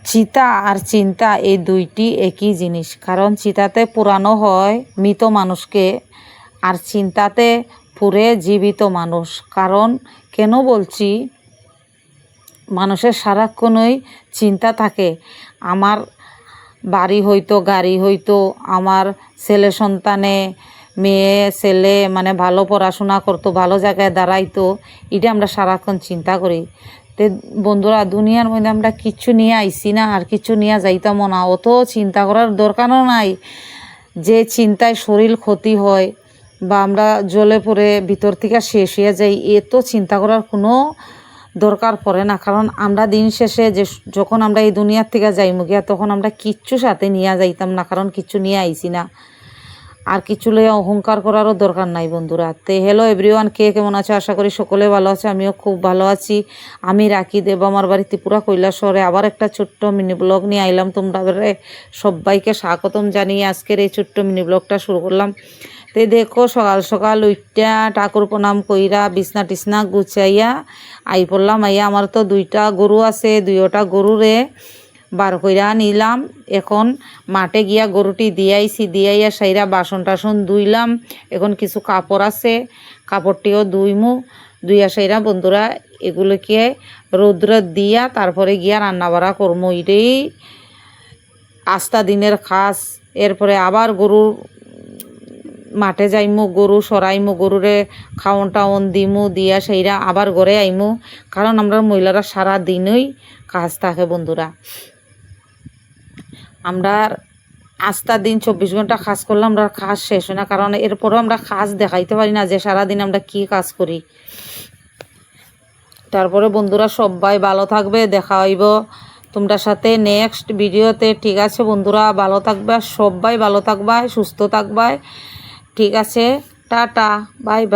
চিতা আর চিন্তা এই দুইটি একই জিনিস। কারণ চিতাতে পুরানো হয় মৃত মানুষকে, আর চিন্তাতে পুরে জীবিত মানুষ। কারণ কেন বলছি, মানুষের সারাক্ষণই চিন্তা থাকে, আমার বাড়ি হইতো, গাড়ি হইতো, আমার ছেলে সন্তানে মেয়ে ছেলে মানে ভালো পড়াশোনা করতো, ভালো জায়গায় দাঁড়াইতো, এটা আমরা সারাক্ষণ চিন্তা করি। তে বন্ধুরা, দুনিয়ার মধ্যে আমরা কিচ্ছু নিয়ে আইসি না, আর কিছু নিয়ে যাইতামও না। অত চিন্তা করার দরকারও নাই। যে চিন্তায় শরীর ক্ষতি হয় বা আমরা জলে পড়ে ভিতর থেকে শেষ হয়ে যাই, এত চিন্তা করার কোনো দরকার পড়ে না। কারণ আমরা দিন শেষে যখন আমরা এই দুনিয়ার থেকে যাইমু গিয়া, তখন আমরা কিচ্ছু সাথে নিয়ে যাইতাম না, কারণ কিচ্ছু নিয়ে আইসি না। আর কিছু লইয়া অহংকার করারও দরকার নাই বন্ধুরা। তে হ্যালো এভরিওয়ান, কে কেমন আছে? আশা করি সকলে ভালো আছে, আমিও খুব ভালো আছি। আমি রাখি দেব, আমার বাড়ি ত্রিপুরা কৈলাসহরে আবার একটা ছোট্ট মিনি ব্লগ নিয়ে আইলাম। তোমরা সবাইকে স্বাগতম জানিয়ে আজকের এই ছোট্ট মিনি ব্লগটা শুরু করলাম। তে দেখো, সকাল সকাল উইটা ঠাকুর প্রণাম কইরা বিছনা টিছনা গুছাইয়া আই পড়লাম। আইয়া আমার তো 2টা গরু আছে, 2টা গরুরে বার কইরা নিলাম। এখন মাঠে গিয়া গরুটি দিয়াইয়া সাইরা বাসন টাসন ধুইলাম। এখন কিছু কাপড় আছে, কাপড়টিও ধুইয়া সাইরা বন্ধুরা এগুলোকে রৌদ্র দিয়া তারপরে গিয়া রান্না বাড়া করবো। এটাই আস্তা দিনের খাস। এরপরে আবার গরুর মাঠে যাইমু, গরু সরাইমু, গরুরে খাওয়ন টাওয়ন দিমু, দিয়া সেইরা আবার ঘরে আইমু। কারণ আমরা মহিলারা সারা দিনই কাজ থাকে বন্ধুরা। আমরা আস্তা দিন 24 ঘন্টা কাজ করলে আমরা কাজ শেষ হয় না। কারণ এরপরও আমরা কাজ দেখাইতে পারি না যে সারাদিন আমরা কি কাজ করি। তারপরে বন্ধুরা সবাই ভালো থাকবে, দেখা হইব তোমরা সাথে নেক্সট ভিডিওতে। ঠিক আছে বন্ধুরা, ভালো থাকবে, সবাই ভালো থাকবে, সুস্থ থাকবে। ঠিক আছে, টাটা, বাই বাই।